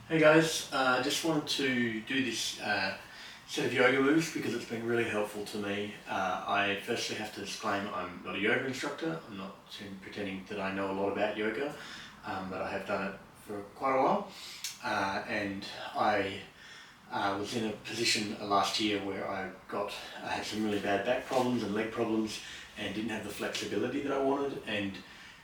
Hey guys, just wanted to do this set of yoga moves because it's been really helpful to me. I firstly have to disclaim I'm not a yoga instructor. I'm not pretending that I know a lot about yoga, but I have done it for quite a while. And I was in a position last year where I had some really bad back problems and leg problems and didn't have the flexibility that I wanted. And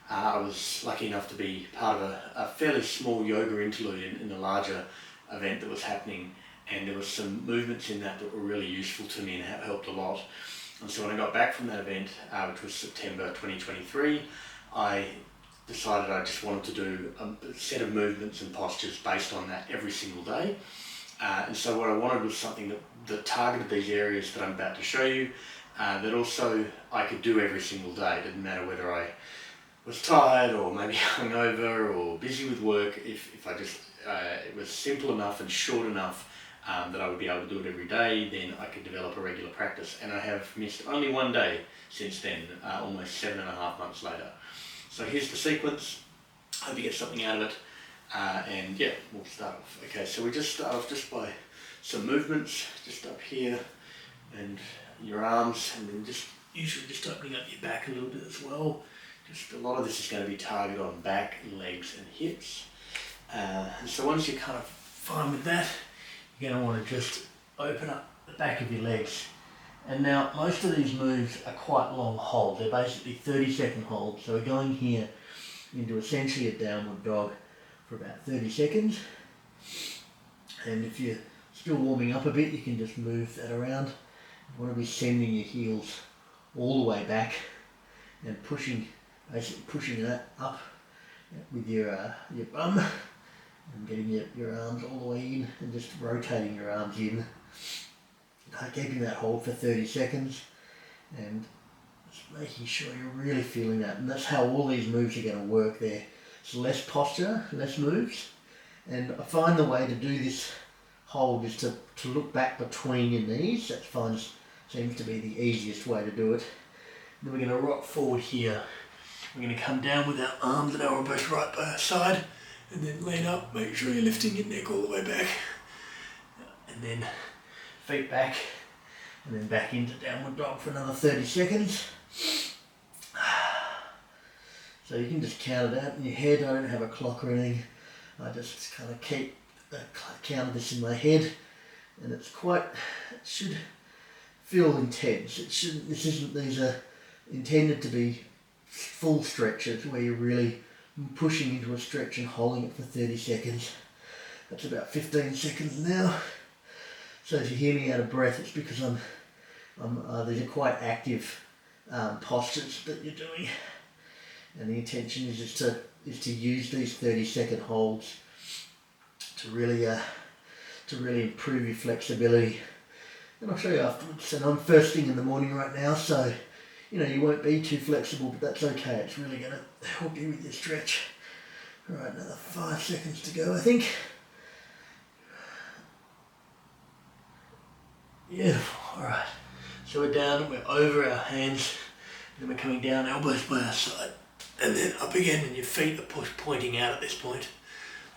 I was lucky enough to be part of a fairly small yoga interlude in a larger event that was happening, and there was some movements in that were really useful to me and helped a lot. And so when I got back from that event, which was September 2023, I decided I just wanted to do a set of movements and postures based on that every single day. And so what I wanted was something that targeted these areas that I'm about to show you, that also I could do every single day. It didn't matter whether I was tired or maybe hungover or busy with work. If I just, it was simple enough and short enough that I would be able to do it every day, then I could develop a regular practice. And I have missed only one day since then, almost 7.5 months later. So here's the sequence. Hope you get something out of it. And yeah, we'll start off. Okay, so we just start off just by some movements, just up here and your arms, and then usually just opening up your back a little bit as well. Just a lot of this is going to be targeted on back, legs and hips. And so once you're kind of fine with that, you're going to want to just open up the back of your legs. And now most of these moves are quite long holds. They're basically 30-second holds. So we're going here into essentially a downward dog for about 30 seconds. And if you're still warming up a bit, you can just move that around. You want to be sending your heels all the way back and basically pushing that up with your bum and getting your arms all the way in and just rotating your arms in, keeping that hold for 30 seconds and just making sure you're really feeling that. And that's how all these moves are going to work there. It's less posture, less moves, and I find the way to do this hold is to look back between your knees. That seems to be the easiest way to do it. Then we're going to rock forward here. We're going to come down with our arms and elbows right by our side, and then lean up, make sure you're lifting your neck all the way back, and then feet back, and then back into downward dog for another 30 seconds. So you can just count it out in your head. I don't have a clock or anything. I just kind of keep count this in my head, and it should feel intense. These are intended to be full stretches where you're really pushing into a stretch and holding it for 30 seconds. That's about 15 seconds now. So if you hear me out of breath, it's because these are quite active postures that you're doing, and the intention is to use these 30-second holds to really improve your flexibility. And I'll show you afterwards. And I'm first thing in the morning right now, so you won't be too flexible, but that's okay. It's really going to help you with your stretch. All right, another 5 seconds to go, I think. Beautiful. All right. So we're down, we're over our hands, then we're coming down, elbows by our side, and then up again, and your feet are pointing out at this point.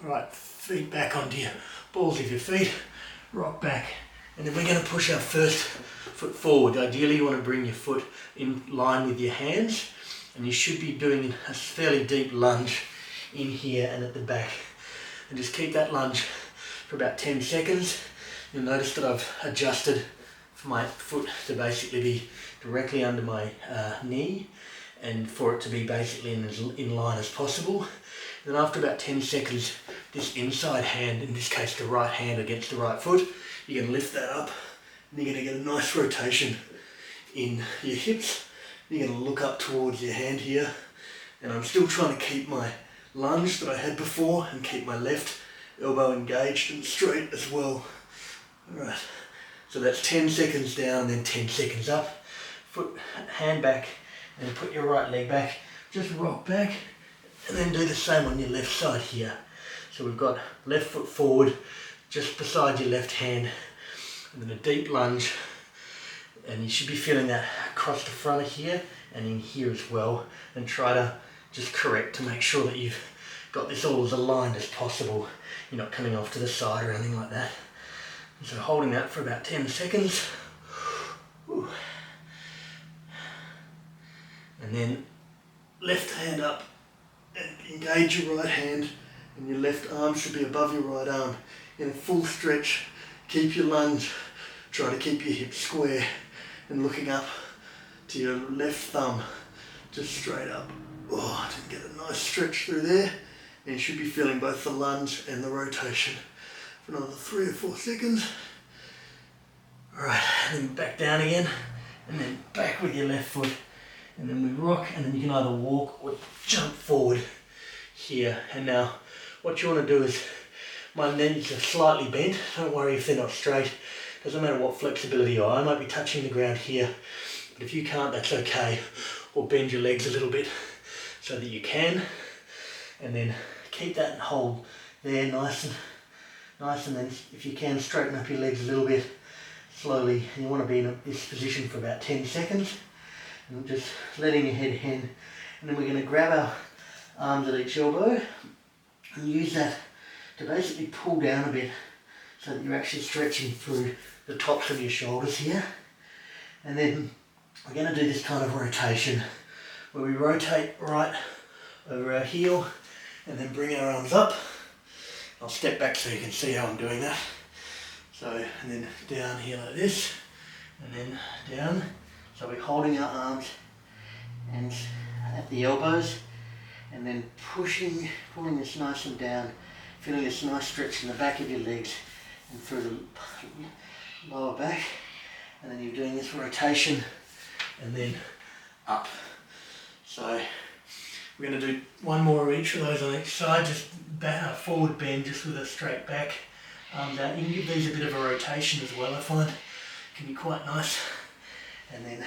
All right, feet back onto your balls of your feet, rock back, and then we're going to push our first foot forward. Ideally, you want to bring your foot in line with your hands, and you should be doing a fairly deep lunge in here and at the back. And just keep that lunge for about 10 seconds. You'll notice that I've adjusted for my foot to basically be directly under my knee, and for it to be basically in line as possible. And then after about 10 seconds, this inside hand, in this case the right hand against the right foot, you're going to lift that up, and you're going to get a nice rotation in your hips. You're going to look up towards your hand here, and I'm still trying to keep my lunge that I had before and keep my left elbow engaged and straight as well. Alright, so that's 10 seconds down, then 10 seconds up. Hand back, and put your right leg back. Just rock back, and then do the same on your left side here. So we've got left foot forward, just beside your left hand, and then a deep lunge. And you should be feeling that across the front of here and in here as well. And try to just correct to make sure that you've got this all as aligned as possible. you're not coming off to the side or anything like that. And so holding that for about 10 seconds. Ooh. And then left hand up and engage your right hand, and your left arm should be above your right arm. In a full stretch, keep your lunge, try to keep your hips square and looking up to your left thumb, just straight up. Oh, didn't get a nice stretch through there. And you should be feeling both the lunge and the rotation for another 3 or 4 seconds. Alright, and then back down again, and then back with your left foot. And then we rock, and then you can either walk or jump forward here. And now what you want to do is, my knees are slightly bent, don't worry if they're not straight, doesn't matter what flexibility you are. I might be touching the ground here, but if you can't, that's okay. Or bend your legs a little bit so that you can, and then keep that and hold there nice, and then if you can, straighten up your legs a little bit slowly. And you want to be in this position for about 10 seconds. And just letting your head hang, and then we're going to grab our arms at each elbow and use that to basically pull down a bit so that you're actually stretching through the tops of your shoulders here. And then we're going to do this kind of rotation where we rotate right over our heel and then bring our arms up. I'll step back so you can see how I'm doing that. So, and then down here like this, and then down. So we're holding our arms and at the elbows, and then pulling this nice and down, feeling this nice stretch in the back of your legs and through the lower back. And then you're doing this rotation and then up. So we're going to do one more of each of those on each side, just forward bend just with a straight back. Down. You can give these a bit of a rotation as well, I find. Can be quite nice. And then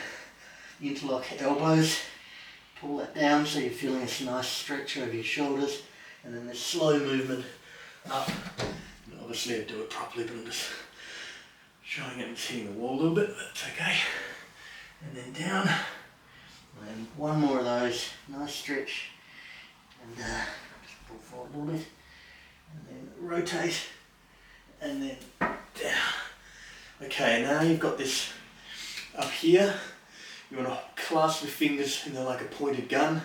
interlock elbows, pull that down so you're feeling this nice stretch over your shoulders, and then this slow movement up. And obviously I do it properly, but I'm just showing it and hitting the wall a little bit, but that's okay. And then down, and one more of those, nice stretch, and just pull forward a little bit, and then rotate, and then down. Okay, now you've got this up here. You want to clasp your fingers in like a pointed gun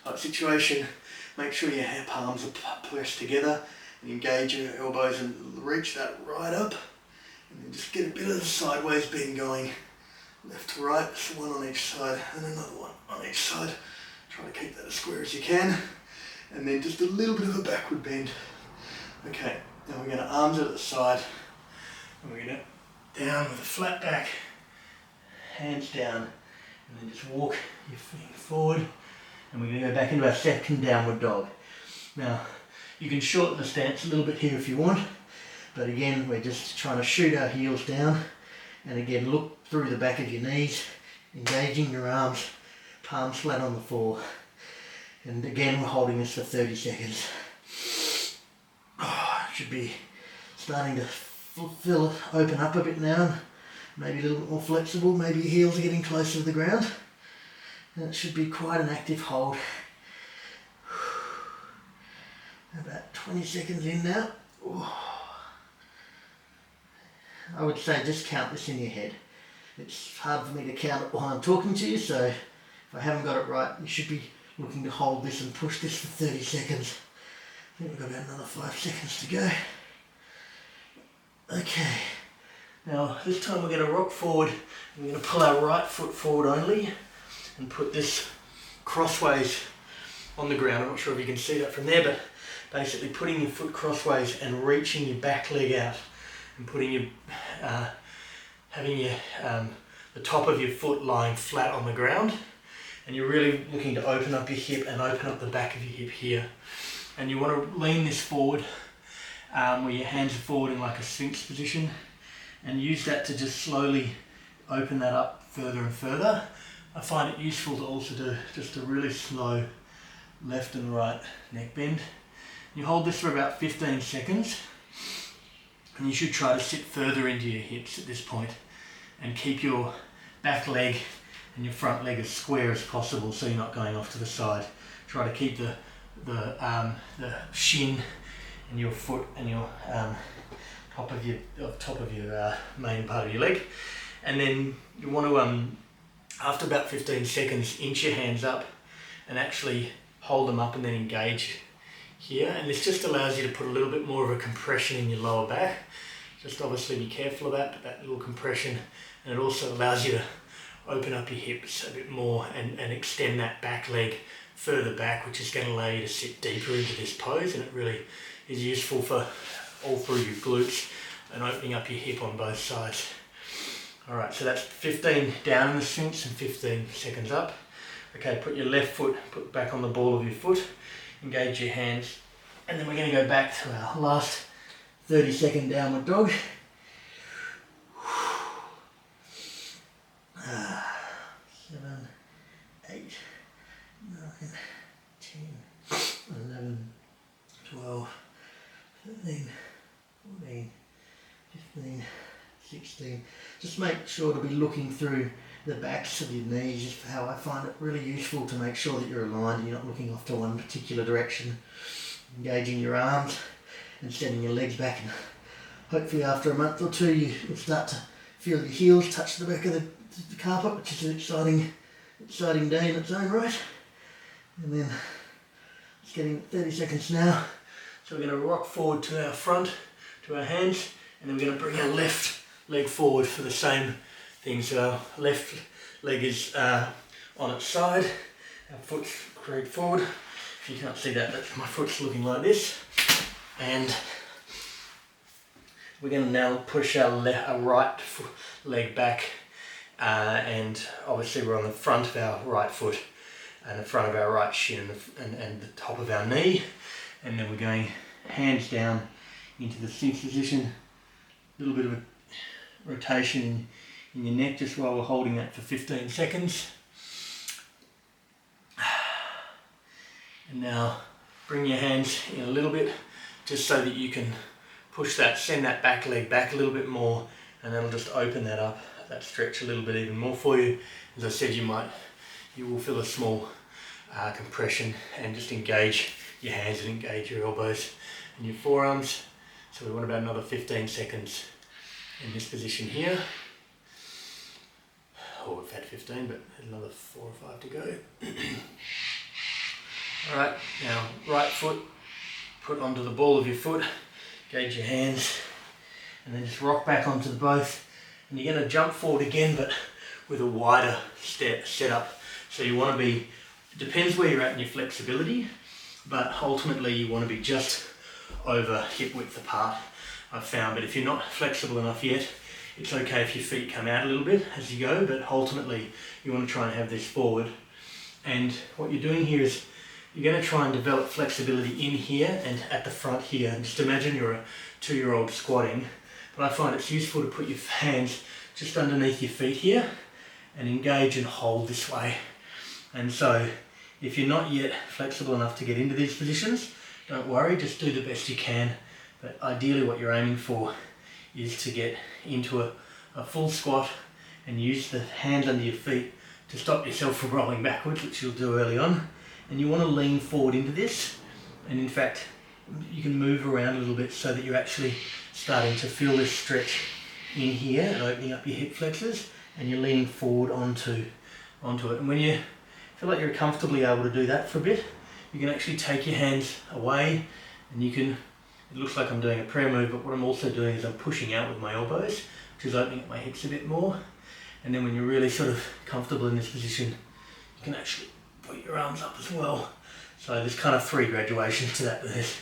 type situation. Make sure your palms are pressed together and engage your elbows and reach that right up. And then just get a bit of the sideways bend going. Left to right, so one on each side and another one on each side. Try to keep that as square as you can. And then just a little bit of a backward bend. Okay, now we're going to arms at the side. And we're going to down with a flat back. Hands down, and then just walk your feet forward, and we're going to go back into our second downward dog. Now you can shorten the stance a little bit here if you want, but again we're just trying to shoot our heels down, and again look through the back of your knees, engaging your arms, palms flat on the floor, and again we're holding this for 30 seconds. Should be starting to open up a bit now. Maybe a little bit more flexible, maybe your heels are getting closer to the ground. And it should be quite an active hold. About 20 seconds in now. I would say just count this in your head. It's hard for me to count it while I'm talking to you, so if I haven't got it right, you should be looking to hold this and push this for 30 seconds. I think we've got about another 5 seconds to go. Okay. Now this time we're going to rock forward, and we're going to pull our right foot forward only and put this crossways on the ground. I'm not sure if you can see that from there, but basically putting your foot crossways and reaching your back leg out and putting your, having your, the top of your foot lying flat on the ground, and you're really looking to open up your hip and open up the back of your hip here. And you want to lean this forward where your hands are forward in like a sphinx position, and use that to just slowly open that up further and further. I find it useful to also do just a really slow left and right neck bend. You hold this for about 15 seconds, and you should try to sit further into your hips at this point and keep your back leg and your front leg as square as possible so you're not going off to the side. Try to keep the shin and your foot and your top of your main part of your leg. And then you want to, after about 15 seconds, inch your hands up and actually hold them up and then engage here. And this just allows you to put a little bit more of a compression in your lower back. Just obviously be careful of that, but that little compression, and it also allows you to open up your hips a bit more and extend that back leg further back, which is going to allow you to sit deeper into this pose, and it really is useful for all through your glutes and opening up your hip on both sides. Alright, so that's 15 down in the Sphinx and 15 seconds up. Okay, put your left foot back on the ball of your foot, engage your hands, and then we're going to go back to our last 30-second downward dog. 7, 8, 9, 10, 11, 12, 13, 14, 15, 16. Just make sure to be looking through the backs of your knees, just how I find it really useful to make sure that you're aligned and you're not looking off to one particular direction. Engaging your arms and sending your legs back, and hopefully after a month or two you'll start to feel your heels touch the back of the carpet, which is an exciting day in its own right. And then it's getting 30 seconds now, so we're going to rock forward to our front, to our hands, and then we're going to bring our left leg forward for the same thing. So our left leg is on its side, our foot's carried forward. If you can't see that, my foot's looking like this. And we're going to now push our right leg back, and obviously we're on the front of our right foot and the front of our right shin and the top of our knee, and then we're going hands down into the Sphinx position. A little bit of a rotation in your neck just while we're holding that for 15 seconds. And now bring your hands in a little bit, just so that you can push that, send that back leg back a little bit more, and that'll just open that up, that stretch a little bit even more for you. As I said, you will feel a small compression, and just engage your hands and engage your elbows and your forearms. So we want about another 15 seconds in this position here. Oh, we've had 15, but another 4 or 5 to go. Alright, now right foot, put onto the ball of your foot, engage your hands, and then just rock back onto the both. And you're going to jump forward again, but with a wider setup. So you want to be, it depends where you're at in your flexibility, but ultimately you want to be just over hip width apart, I've found. But if you're not flexible enough yet, it's okay if your feet come out a little bit as you go, but ultimately you want to try and have this forward. And what you're doing here is you're going to try and develop flexibility in here and at the front here. And just imagine you're a 2-year-old squatting, but I find it's useful to put your hands just underneath your feet here and engage and hold this way. And so if you're not yet flexible enough to get into these positions, don't worry, just do the best you can. But ideally what you're aiming for is to get into a full squat and use the hands under your feet to stop yourself from rolling backwards, which you'll do early on. And you want to lean forward into this, and in fact you can move around a little bit so that you're actually starting to feel this stretch in here and opening up your hip flexors, and you're leaning forward onto it. And when you feel like you're comfortably able to do that for a bit, you can actually take your hands away, and you can, it looks like I'm doing a prayer move, but what I'm also doing is I'm pushing out with my elbows, which is opening up my hips a bit more. And then when you're really sort of comfortable in this position, you can actually put your arms up as well. So there's kind of 3 graduations to that. There's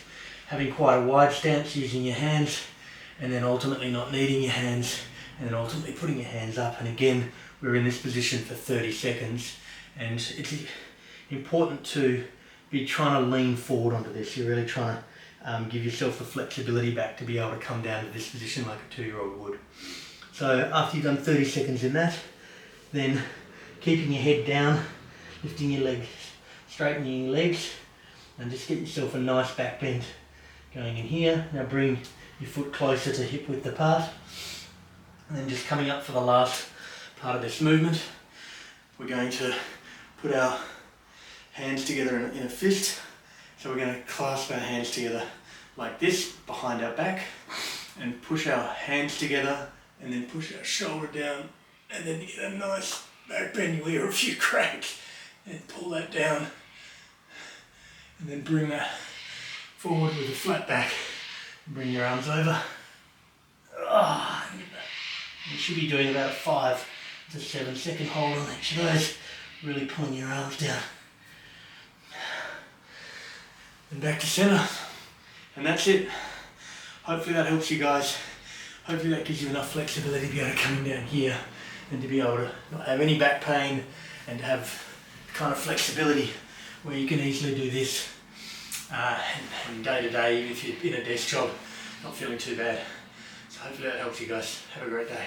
having quite a wide stance using your hands, and then ultimately not needing your hands, and then ultimately putting your hands up. And again, we're in this position for 30 seconds, and it's important to be trying to lean forward onto this. You're really trying to give yourself the flexibility back to be able to come down to this position like a 2-year-old would. So after you've done 30 seconds in that, then keeping your head down, lifting your legs, straightening your legs, and just get yourself a nice back bend going in here. Now bring your foot closer to hip width apart, and then just coming up for the last part of this movement, we're going to put our hands together in a fist. So we're going to clasp our hands together like this behind our back and push our hands together and then push our shoulder down, and then you get a nice back bend. You'll hear a few cracks, and pull that down and then bring that forward with a flat back and bring your arms over. You should be doing about a 5 to 7 second hold on each of those, really pulling your arms down. And back to center. And that's it. Hopefully that helps you guys. Hopefully that gives you enough flexibility to be able to come down here and to be able to not have any back pain and to have kind of flexibility where you can easily do this and day to day, even if you're in a desk job, not feeling too bad. So hopefully that helps you guys. Have a great day.